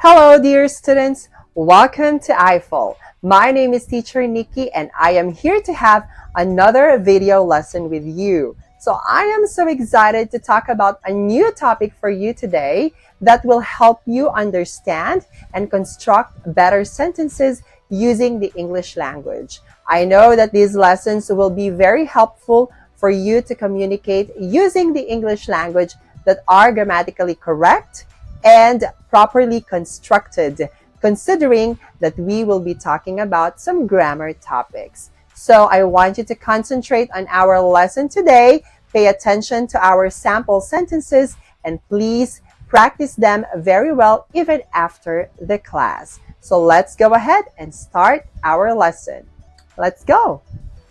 Hello, dear students. Welcome to I-Fal. My name is Teacher Nikki, and I am here to have another video lesson with you. So I am so excited to talk about a new topic for you today that will help you understand and construct better sentences using the English language. I know that these lessons will be very helpful for you to communicate using the English language that are grammatically correct and properly constructed, considering that we will be talking about some grammar topics. So I want you to concentrate on our lesson today, pay attention to our sample sentences, and please practice them very well even after the class. So let's go ahead and start our lesson. Let's go.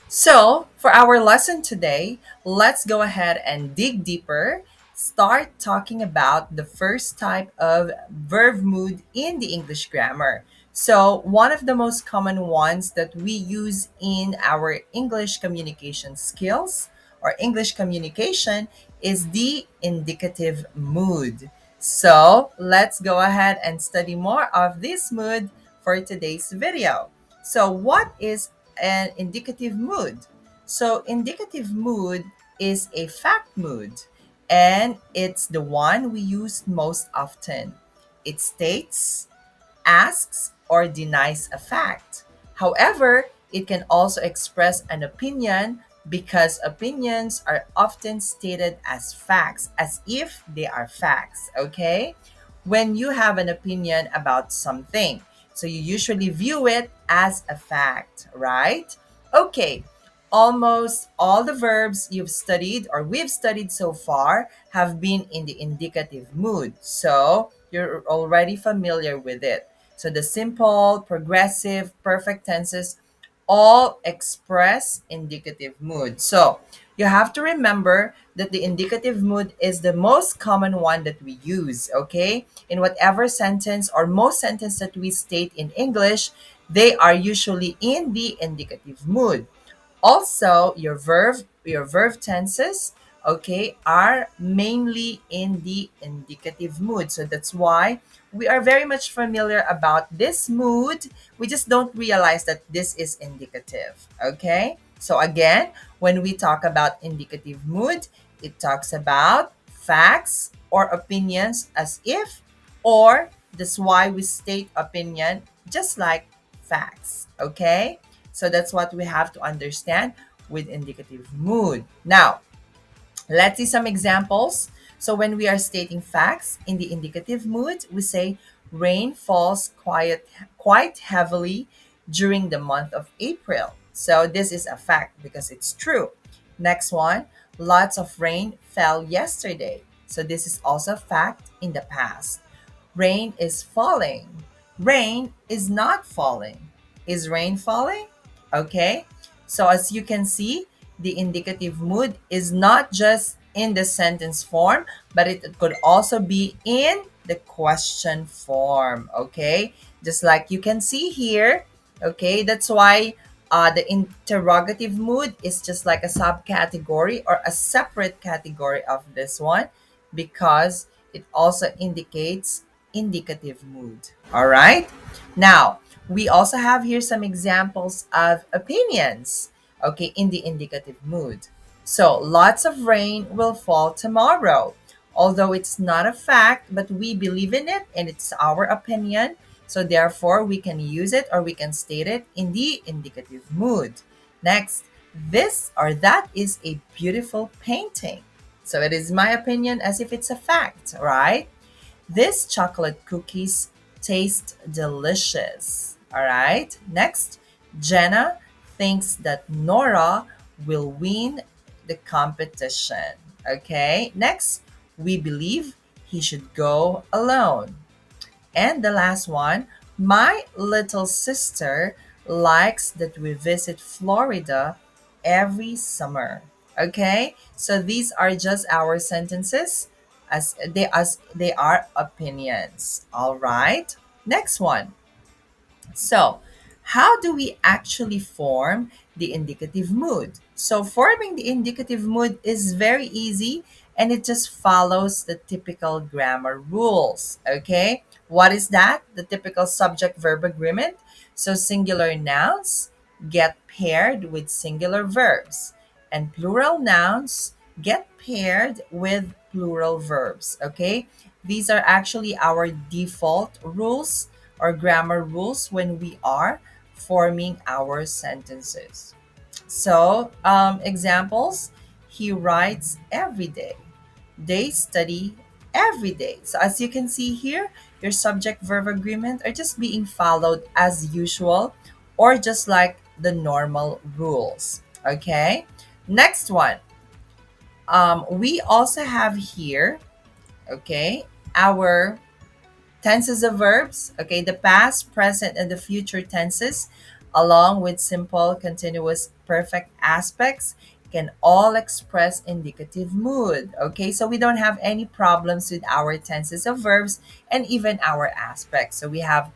So, for our lesson today, let's go ahead and dig deeper. Start talking about the first type of verb mood in the English grammar. So, one of the most common ones that we use in our English communication skills or English communication is the indicative mood. So, let's go ahead and study more of this mood for today's video. So, what is an indicative mood? So, indicative mood is a fact mood, and it's the one we use most often. It states, asks, or denies a fact. However, it can also express an opinion because opinions are often stated as facts, as if they are facts, okay? When you have an opinion about something, so you usually view it as a fact, right? Okay, almost all the verbs you've studied or we've studied so far have been in the indicative mood. So you're already familiar with it. So the simple, progressive, perfect tenses all express indicative mood. So you have to remember that the indicative mood is the most common one that we use, okay? In whatever sentence or most sentence that we state in English, they are usually in the indicative mood. Also, your verb tenses, okay, are mainly in the indicative mood. So that's why we are very much familiar about this mood. We just don't realize that this is indicative, okay? So again, when we talk about indicative mood, it talks about facts or opinions as if, or that's why we state opinion just like facts, okay? So that's what we have to understand with indicative mood. Now, let's see some examples. So when we are stating facts in the indicative mood, we say rain falls quite heavily during the month of April. So this is a fact because it's true. Next one, lots of rain fell yesterday. So this is also a fact in the past. Rain is falling. Rain is not falling. Is rain falling? Okay. So as you can see, the indicative mood is not just in the sentence form, but it could also be in the question form. Okay. Just like you can see here. Okay. That's why the interrogative mood is just like a subcategory or a separate category of this one because it also indicates indicative mood. All right. Now, we also have here some examples of opinions, okay, in the indicative mood. So, lots of rain will fall tomorrow. Although it's not a fact, but we believe in it and it's our opinion. So, therefore, we can use it or we can state it in the indicative mood. Next, this or that is a beautiful painting. So, it is my opinion as if it's a fact, right? These chocolate cookies taste delicious. All right. Next, Jenna thinks that Nora will win the competition. Okay. Next, we believe he should go alone. And the last one, my little sister likes that we visit Florida every summer. Okay? So these are just our sentences as they are opinions. All right? Next one. So, how do we actually form the indicative mood? So, forming the indicative mood is very easy and it just follows the typical grammar rules. Okay? What is that? The typical subject verb agreement. So singular nouns get paired with singular verbs, and plural nouns get paired with plural verbs. Okay? These are actually our default rules or grammar rules when we are forming our sentences. So, examples, he writes every day. They study every day. So, as you can see here, your subject verb agreement are just being followed as usual or just like the normal rules. Okay. Next one. We also have here, okay, our tenses of verbs, okay, the past, present, and the future tenses, along with simple, continuous, perfect aspects, can all express indicative mood. Okay, so we don't have any problems with our tenses of verbs and even our aspects. So we have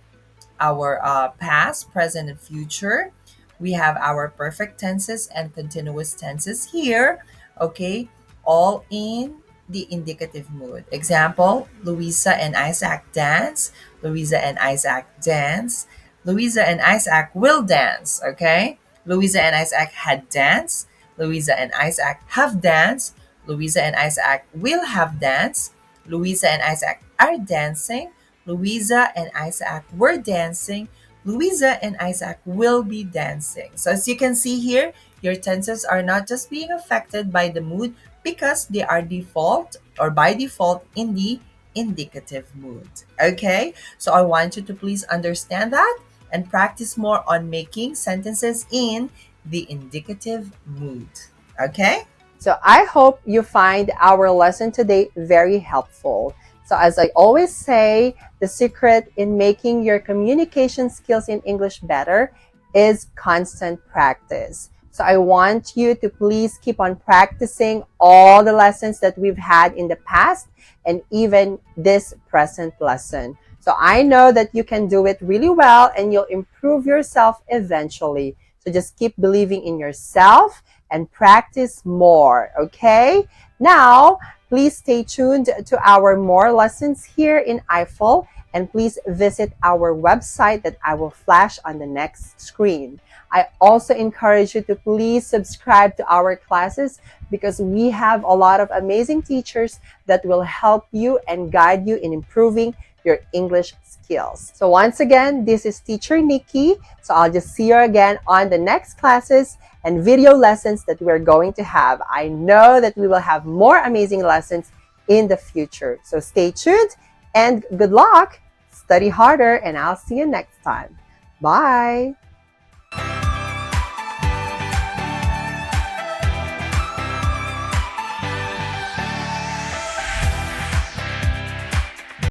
our past, present, and future. We have our perfect tenses and continuous tenses here, okay, all in the indicative mood. Example, Louisa and Isaac dance. Louisa and Isaac dance. Louisa and Isaac will dance, okay? Louisa and Isaac had danced. Louisa and Isaac have danced. Louisa and Isaac will have danced. Louisa and Isaac are dancing. Louisa and Isaac were dancing. Louisa and Isaac will be dancing. So as you can see here, your tenses are not just being affected by the mood because they are default or by default in the indicative mood. Okay? So I want you to please understand that and practice more on making sentences in the indicative mood. Okay? So I hope you find our lesson today very helpful. So as I always say, the secret in making your communication skills in English better is constant practice. So I want you to please keep on practicing all the lessons that we've had in the past and even this present lesson. So I know that you can do it really well and you'll improve yourself eventually. So just keep believing in yourself and practice more, okay? Now, please stay tuned to our more lessons here in I-Fal, and please visit our website that I will flash on the next screen. I also encourage you to please subscribe to our classes because we have a lot of amazing teachers that will help you and guide you in improving your English skills. So once again, this is Teacher Nikki. So I'll just see you again on the next classes and video lessons that we're going to have. I know that we will have more amazing lessons in the future. So stay tuned and good luck. Study harder and I'll see you next time. Bye.